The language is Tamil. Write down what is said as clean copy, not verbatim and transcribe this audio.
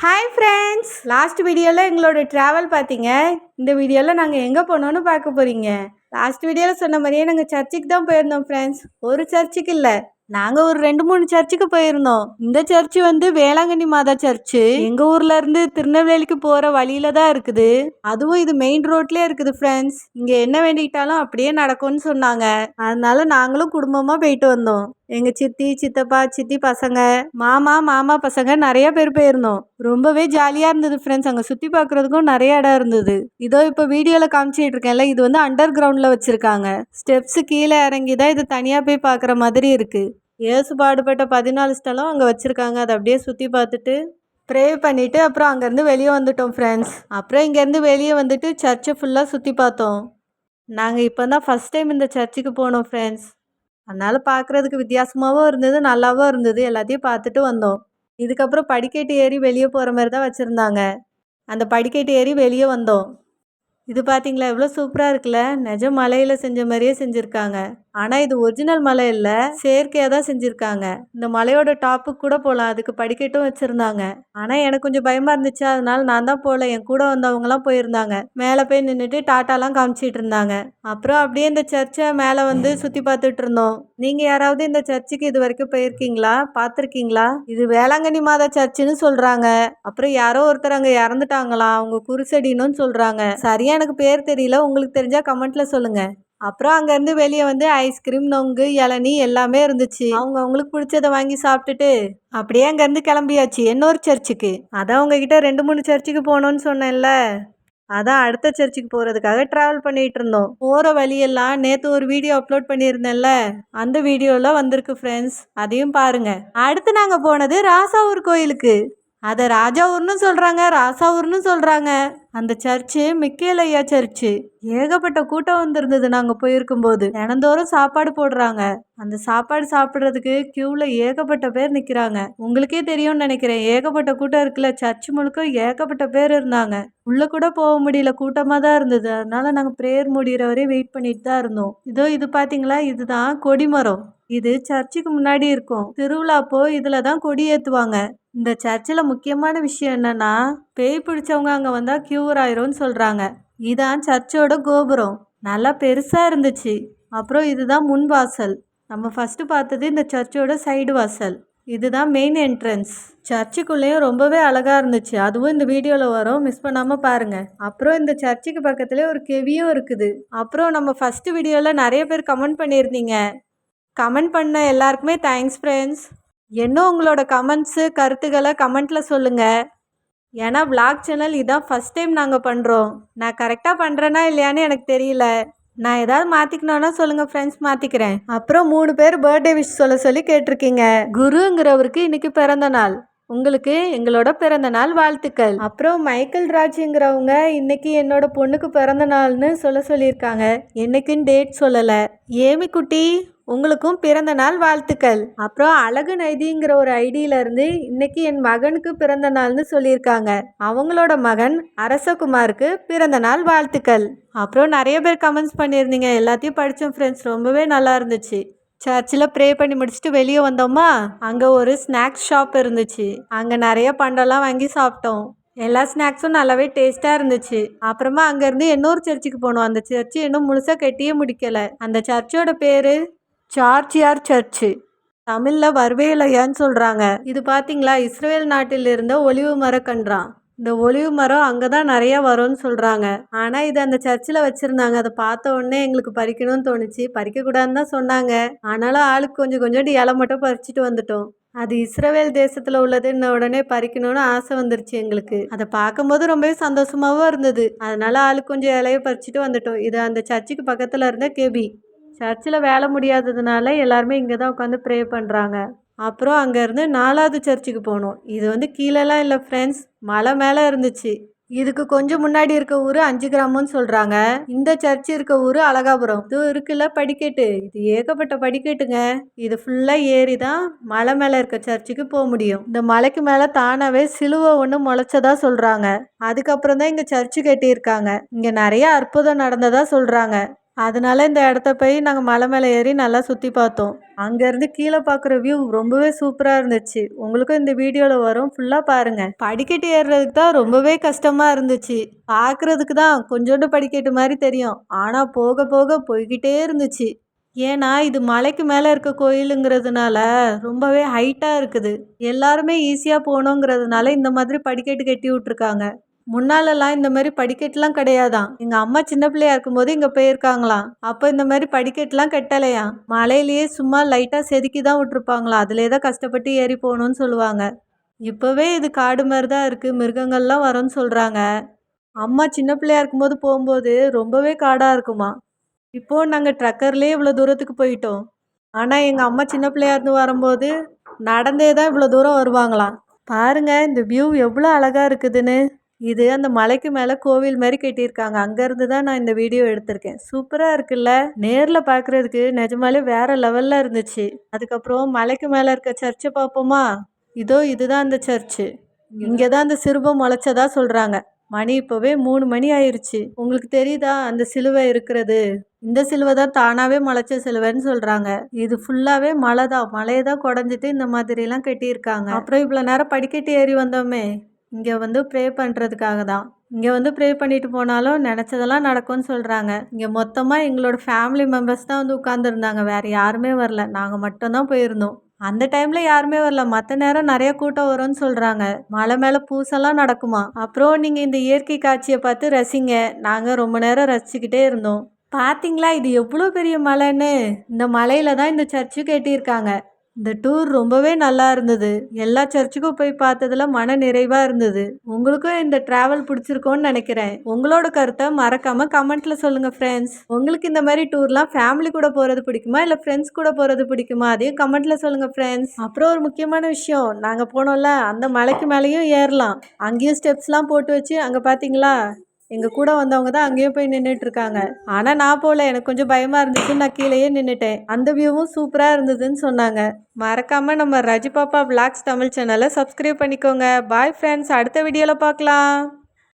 ஹாய் ஃப்ரெண்ட்ஸ், லாஸ்ட் வீடியோவில் எங்களோட ட்ராவல் பார்த்தீங்க. இந்த வீடியோவில் நாங்கள் எங்கே போனோன்னு பார்க்க போகிறீங்க. லாஸ்ட் வீடியோவில் சொன்ன மாதிரியே நாங்கள் சர்ச்சுக்கு தான் போயிருந்தோம் ஃப்ரெண்ட்ஸ். ஒரு சர்ச்சுக்கு இல்லை, நாங்கள் ஒரு 2-3 சர்ச்சுக்கு போயிருந்தோம். இந்த சர்ச்சு வந்து வேளாங்கண்ணி மாதா சர்ச்சு. எங்கள் ஊர்ல இருந்து திருநெல்வேலிக்கு போகிற வழியில தான் இருக்குது. அதுவும் இது மெயின் ரோட்லேயே இருக்குது ஃப்ரெண்ட்ஸ். இங்கே என்ன வேண்டிக்கிட்டாலும் அப்படியே நடக்கும்னு சொன்னாங்க. அதனால நாங்களும் குடும்பமாக போயிட்டு வந்தோம். எங்கள் சித்தி, சித்தப்பா, சித்தி பசங்க, மாமா பசங்க நிறைய பேர் போயிருந்தோம். ரொம்பவே ஜாலியாக இருந்தது ஃப்ரெண்ட்ஸ். அங்கே சுற்றி பார்க்குறதுக்கும் நிறைய இடம் இருந்தது. இதோ இப்போ வீடியோவில் காமிச்சிட்டு இருக்கேன்ல, இது வந்து அண்டர் கிரவுண்டில் வச்சுருக்காங்க. ஸ்டெப்ஸு கீழே இறங்கி தான் இது தனியாக போய் பார்க்குற மாதிரி இருக்குது. இயேசு பாடுபட்ட 14 ஸ்தலம் அங்கே வச்சுருக்காங்க. அதை அப்படியே சுற்றி பார்த்துட்டு ப்ரே பண்ணிவிட்டு அப்புறம் அங்கேருந்து வெளியே வந்துட்டோம் ஃப்ரெண்ட்ஸ். அப்புறம் இங்கேருந்து வெளியே வந்துட்டு சர்ச்சை ஃபுல்லாக சுற்றி பார்த்தோம். நாங்கள் இப்போ தான் ஃபஸ்ட் டைம் இந்த சர்ச்சுக்கு போனோம் ஃப்ரெண்ட்ஸ். அதனால் பார்க்குறதுக்கு வித்தியாசமாகவும் இருந்தது, நல்லாவும் இருந்தது. எல்லாத்தையும் பார்த்துட்டு வந்தோம். இதுக்கப்புறம் படிக்கட்டு ஏறி வெளியே போகிற மாதிரி தான் வச்சுருந்தாங்க. அந்த படிக்கட்டு ஏறி வெளியே வந்தோம். இது பார்த்தீங்களா, எவ்வளோ சூப்பராக இருக்குல்ல. நிஜ மலையில் செஞ்ச மாதிரியே செஞ்சுருக்காங்க. ஆனால் இது ஒரிஜினல் மலை இல்லை, செயற்கையாக தான் செஞ்சுருக்காங்க. இந்த மலையோட டாப்புக்கு கூட போகலாம், அதுக்கு படிக்கட்டும் வச்சுருந்தாங்க. ஆனால் எனக்கு கொஞ்சம் பயமாக இருந்துச்சு, அதனால நான் தான் போகல. என் கூட வந்தவங்களாம் போயிருந்தாங்க. மேலே போய் நின்றுட்டு டாட்டாலாம் காமிச்சிட்டு இருந்தாங்க. அப்புறம் அப்படியே இந்த சர்ச்சை மேலே வந்து சுற்றி பார்த்துட்டு இருந்தோம். நீங்கள் யாராவது இந்த சர்ச்சுக்கு இது வரைக்கும் போயிருக்கீங்களா, பார்த்துருக்கீங்களா? இது வேளாங்கண்ணி மாதா சர்ச்சுன்னு சொல்கிறாங்க. அப்புறம் யாரோ ஒருத்தர் அங்கே இறந்துட்டாங்களாம், அவங்க குருசடின்னு சொல்கிறாங்க. சரியா எனக்கு பேர் தெரியல, உங்களுக்கு தெரிஞ்சால் கமெண்ட்டில் சொல்லுங்கள். அப்புறம் அங்கேருந்து வெளியே வந்து ஐஸ்கிரீம், நொங்கு, இளநீ எல்லாமே இருந்துச்சு. அவங்களுக்கு பிடிச்சதை வாங்கி சாப்பிட்டுட்டு அப்படியே அங்கேருந்து கிளம்பியாச்சு இன்னொரு சர்ச்சுக்கு. அதான் உங்ககிட்ட 2-3 சர்ச்சுக்கு போகணுன்னு சொன்னேன்ல, அதான் அடுத்த சர்ச்சுக்கு போகிறதுக்காக ட்ராவல் பண்ணிகிட்டு இருந்தோம். போகிற வழியெல்லாம் நேற்று ஒரு வீடியோ அப்லோட் பண்ணியிருந்தேன்ல, அந்த வீடியோவில் வந்திருக்கு ஃப்ரெண்ட்ஸ், அதையும் பாருங்கள். அடுத்து நாங்கள் போனது ராசாவூர் கோயிலுக்கு. அதை ராஜாவூர்னு சொல்கிறாங்க, ராசாவூர்னு சொல்கிறாங்க. அந்த சர்ச்சு மிக்கேல் ஐயா சர்ச்சு. ஏகப்பட்ட கூட்டம் வந்திருந்தது நாங்கள் போயிருக்கும்போது. தினந்தோறும் சாப்பாடு போடுறாங்க. அந்த சாப்பாடு சாப்பிட்றதுக்கு க்யூவில் ஏகப்பட்ட பேர் நிற்கிறாங்க. உங்களுக்கே தெரியும்னு நினைக்கிறேன், ஏகப்பட்ட கூட்டம் இருக்குல்ல. சர்ச்சு முழுக்க ஏகப்பட்ட பேர் இருந்தாங்க. உள்ளே கூட போக முடியல, கூட்டமாக தான் இருந்தது. அதனால நாங்கள் ப்ரேயர் முடிகிற வரையும் வெயிட் பண்ணிட்டு தான் இருந்தோம். இதோ இது பார்த்தீங்களா, இதுதான் கொடிமரம். இது சர்ச்சுக்கு முன்னாடி இருக்கும். திருவிழாப்போ இதில் தான் கொடி ஏற்றுவாங்க. இந்த சர்ச்சில் முக்கியமான விஷயம் என்னன்னா, பேய் பிடிச்சவங்க அங்கே வந்தால் க்யூர் ஆயிரும்னு சொல்கிறாங்க. இதான் சர்ச்சோட கோபுரம், நல்லா பெருசாக இருந்துச்சு. அப்புறம் இதுதான் முன் வாசல். நம்ம ஃபஸ்ட்டு பார்த்தது இந்த சர்ச்சோட சைடு வாசல். இதுதான் மெயின் என்ட்ரன்ஸ். சர்ச்சுக்குள்ளேயும் ரொம்பவே அழகாக இருந்துச்சு. அதுவும் இந்த வீடியோவில் வரும், மிஸ் பண்ணாமல் பாருங்கள். அப்புறம் இந்த சர்ச்சுக்கு பக்கத்துலேயே ஒரு கெவியும் இருக்குது. அப்புறம் நம்ம ஃபஸ்ட்டு வீடியோவில் நிறைய பேர் கமெண்ட் பண்ணியிருந்தீங்க. கமெண்ட் பண்ண எல்லாருக்குமே தேங்க்ஸ் ஃப்ரெண்ட்ஸ். இன்னும் உங்களோட கமெண்ட்ஸு, கருத்துக்களை கமெண்ட்டில் சொல்லுங்கள். ஏன்னா விளாக் சேனல் இதான் ஃபஸ்ட் டைம் நாங்கள் பண்ணுறோம். நான் கரெக்டாக பண்ணுறேன்னா இல்லையான்னு எனக்கு தெரியல. நான் ஏதாவது மாற்றிக்கணுன்னா சொல்லுங்கள் ஃப்ரெண்ட்ஸ், மாற்றிக்கிறேன். அப்புறம் 3 பேர் பர்த்டே விஷ் சொல்லி கேட்டிருக்கீங்க. குருங்கிறவருக்கு இன்றைக்கி பிறந்த நாள். உங்களுக்கு எங்களோட பிறந்த நாள் வாழ்த்துக்கள். அப்புறம் மைக்கேல் ராஜுங்கிறவங்க இன்னைக்கு என்னோட பொண்ணுக்கு பிறந்த நாள்னு சொல்லியிருக்காங்க. என்னைக்குன்னு டேட் சொல்லலை. ஏமி குட்டி, உங்களுக்கும் பிறந்த நாள் வாழ்த்துக்கள். அப்புறம் அழகு நைதிங்கிற ஒரு ஐடியிலேருந்து இன்னைக்கு என் மகனுக்கு பிறந்த நாள்னு சொல்லியிருக்காங்க. அவங்களோட மகன் அரசகுமாருக்கு பிறந்த நாள் வாழ்த்துக்கள். அப்புறம் நிறைய பேர் கமெண்ட்ஸ் பண்ணியிருந்தீங்க, எல்லாத்தையும் படித்தோம் ஃப்ரெண்ட்ஸ். ரொம்பவே நல்லா இருந்துச்சு. சர்ச்சில் ப்ரே பண்ணி முடிச்சுட்டு வெளியே வந்தோமா, அங்கே ஒரு ஸ்நாக்ஸ் ஷாப் இருந்துச்சு. அங்கே நிறைய பண்டம்லாம் வாங்கி சாப்பிட்டோம். எல்லா ஸ்நாக்ஸும் நல்லாவே டேஸ்ட்டாக இருந்துச்சு. அப்புறமா அங்கேருந்து இன்னொரு சர்ச்சுக்கு போனோம். அந்த சர்ச்சு இன்னும் முழுசாக கட்டியே முடிக்கலை. அந்த சர்ச்சோட பேர் ஜார்ஜியார் சர்ச்சு. தமிழில் வருவேலையான்னு சொல்கிறாங்க. இது பார்த்தீங்களா, இஸ்ரேல் நாட்டில் இருந்த ஒலிவு மரக்கன்றான். இந்த ஒலிவு மரம் அங்கே தான் நிறையா வரும்னு சொல்கிறாங்க. ஆனால் இது அந்த சர்ச்சில் வச்சுருந்தாங்க. அதை பார்த்த உடனே எங்களுக்கு பறிக்கணும்னு தோணுச்சு. பறிக்கக்கூடாதுன்னு தான் சொன்னாங்க. ஆனாலும் ஆளுக்கு கொஞ்சம் இலை மட்டும் பறிச்சுட்டு வந்துட்டோம். அது இஸ்ரேல் தேசத்தில் உள்ளதுன்னு உடனே பறிக்கணும்னு ஆசை வந்துருச்சு எங்களுக்கு. அதை பார்க்கும்போது ரொம்பவே சந்தோஷமாகவும் இருந்தது. அதனால ஆளுக்கு கொஞ்சம் இலையை பறிச்சுட்டு வந்துட்டோம். இது அந்த சர்ச்சுக்கு பக்கத்தில் இருந்த கெபி. சர்ச்சில் வேலை முடியாததுனால எல்லாருமே இங்கே தான் உட்காந்து ப்ரே பண்ணுறாங்க. அப்புறம் அங்கேருந்து 4வது சர்ச்சுக்கு போனோம். இது வந்து கீழெல்லாம் இல்லை ஃப்ரெண்ட்ஸ், மலை மேலே இருந்துச்சு. இதுக்கு கொஞ்சம் முன்னாடி இருக்க ஊர் 5 கிராமம்னு சொல்கிறாங்க. இந்த சர்ச் இருக்க ஊர் அழகாபுரம். இது இருக்குல்ல படிக்கட்டு, இது ஏகப்பட்ட படிக்கட்டுங்க. இது ஃபுல்லாக ஏறி தான் மலை மேலே இருக்க சர்ச்சுக்கு போக முடியும். இந்த மலைக்கு மேலே தானாகவே சிலுவை ஒன்று முளைச்சதா சொல்கிறாங்க. அதுக்கப்புறம் தான் இங்கே சர்ச்சு கட்டியிருக்காங்க. இங்கே நிறைய அற்புதம் நடந்ததா சொல்கிறாங்க. அதனால இந்த இடத்த போய் நாங்கள் மலை மேலே ஏறி நல்லா சுற்றி பார்த்தோம். அங்கேருந்து கீழே பார்க்குற வியூ ரொம்பவே சூப்பராக இருந்துச்சு. உங்களுக்கும் இந்த வீடியோவில் வரும், ஃபுல்லாக பாருங்கள். படிக்கட்டு ஏறுறதுக்கு தான் ரொம்பவே கஷ்டமாக இருந்துச்சு. பார்க்குறதுக்கு தான் கொஞ்சோண்டு படிக்கட்டு மாதிரி தெரியும், ஆனால் போக போக போய்கிட்டே இருந்துச்சு. ஏன்னா இது மலைக்கு மேலே இருக்க கோயிலுங்கிறதுனால ரொம்பவே ஹைட்டாக இருக்குது. எல்லாருமே ஈஸியாக போகணுங்கிறதுனால இந்த மாதிரி படிக்கட்டு கட்டி விட்ருக்காங்க. முன்னாலெல்லாம் இந்த மாதிரி படிக்கட்டுலாம் கிடையாதாம். எங்கள் அம்மா சின்ன பிள்ளையா இருக்கும்போது இங்கே போயிருக்காங்களாம். அப்போ இந்த மாதிரி படிக்கட்டுலாம் கட்டலையாம். மலையிலேயே சும்மா லைட்டாக செதுக்கி தான் விட்ருப்பாங்களாம். அதிலே தான் கஷ்டப்பட்டு ஏறி போகணுன்னு சொல்லுவாங்க. இப்போவே இது காடு மாதிரி தான் இருக்குது, மிருகங்கள்லாம் வரும்னு சொல்கிறாங்க. அம்மா சின்ன பிள்ளையா இருக்கும்போது போகும்போது ரொம்பவே காடாக இருக்குமா. இப்போது நாங்கள் ட்ரக்கர்லேயே இவ்வளோ தூரத்துக்கு போயிட்டோம். ஆனால் எங்கள் அம்மா சின்ன பிள்ளையா இருந்து வரும்போது நடந்தே தான் இவ்வளோ தூரம் வருவாங்களாம். பாருங்கள் இந்த வியூ எவ்வளோ அழகாக இருக்குதுன்னு. இது அந்த மலைக்கு மேலே கோவில் மாதிரி கட்டியிருக்காங்க. அங்கேருந்து தான் நான் இந்த வீடியோ எடுத்திருக்கேன். சூப்பராக இருக்குல்ல? நேரில் பார்க்குறதுக்கு நிஜமாலே வேறு லெவலில் இருந்துச்சு. அதுக்கப்புறம் மலைக்கு மேலே இருக்க சர்ச்சை பார்ப்போமா? இதுதான் அந்த சர்ச்சு. இங்கே தான் அந்த சிறுபம் முளைச்சதா சொல்கிறாங்க. மணி இப்போவே 3 மணி ஆயிடுச்சு. உங்களுக்கு தெரியுதா அந்த சிலுவை இருக்கிறது? இந்த சிலுவை தான் தானாகவே முளைச்ச சிலுவைன்னு சொல்கிறாங்க. இது ஃபுல்லாகவே மலை தான். மலையை தான் குடஞ்சிட்டு இந்த மாதிரிலாம் கட்டியிருக்காங்க. அப்புறம் இவ்வளோ நேரம் படிக்கட்டு ஏறி வந்தோமே, இங்கே வந்து ப்ரே பண்ணுறதுக்காக தான். இங்கே வந்து ப்ரே பண்ணிட்டு போனாலும் நினச்சதெல்லாம் நடக்கும்னு சொல்கிறாங்க. இங்கே மொத்தமாக எங்களோட ஃபேமிலி மெம்பர்ஸ் தான் வந்து உட்காந்துருந்தாங்க. வேறு யாருமே வரல. நாங்கள் மட்டும்தான் போயிருந்தோம். அந்த டைமில் யாருமே வரல. மற்ற நேரம் நிறைய கூட்டம் வரும்னு சொல்கிறாங்க. மலை மேலே பூசெல்லாம் நடக்குமா. அப்புறம் நீங்கள் இந்த இயற்கை காட்சியை பார்த்து ரசிங்க. நாங்கள் ரொம்ப நேரம் ரசிச்சுக்கிட்டே இருந்தோம். பார்த்தீங்களா இது எவ்வளோ பெரிய மலைன்னு? இந்த மலையில் தான் இந்த சர்ச்சு கட்டியிருக்காங்க. இந்த டூர் ரொம்பவே நல்லா இருந்தது. எல்லா சர்ச்சுக்கும் போய் பார்த்ததுல மன நிறைவாக இருந்தது. உங்களுக்கும் இந்த ட்ராவல் பிடிச்சிருக்கோன்னு நினைக்கிறேன். உங்களோட கருத்தை மறக்காமல் கமெண்ட்டில் சொல்லுங்கள் ஃப்ரெண்ட்ஸ். உங்களுக்கு இந்த மாதிரி டூர்லாம் ஃபேமிலி கூட போகிறது பிடிக்குமா, இல்லை ஃப்ரெண்ட்ஸ் கூட போகிறது பிடிக்குமா, அதையும் கமெண்ட்டில் சொல்லுங்கள் ஃப்ரெண்ட்ஸ். அப்புறம் ஒரு முக்கியமான விஷயம், நாங்கள் போனோம்ல அந்த மலைக்கு மேலேயும் ஏறலாம். அங்கேயும் ஸ்டெப்ஸ்லாம் போட்டு வச்சு அங்கே பார்த்தீங்களா எங்கள் கூட வந்தவங்க தான் அங்கேயும் போய் நின்றுட்டு இருக்காங்க. ஆனால் நான் போகல, எனக்கு கொஞ்சம் பயமாக இருந்துச்சு, நான் கீழேயே நின்றுட்டேன். அந்த வியூவும் சூப்பராக இருந்ததுன்னு சொன்னாங்க. மறக்காமல் நம்ம ரஜி பாப்பா விளாக்ஸ் தமிழ் சேனலை சப்ஸ்கிரைப் பண்ணிக்கோங்க. பாய் ஃப்ரெண்ட்ஸ், அடுத்த வீடியோவில் பார்க்கலாம்.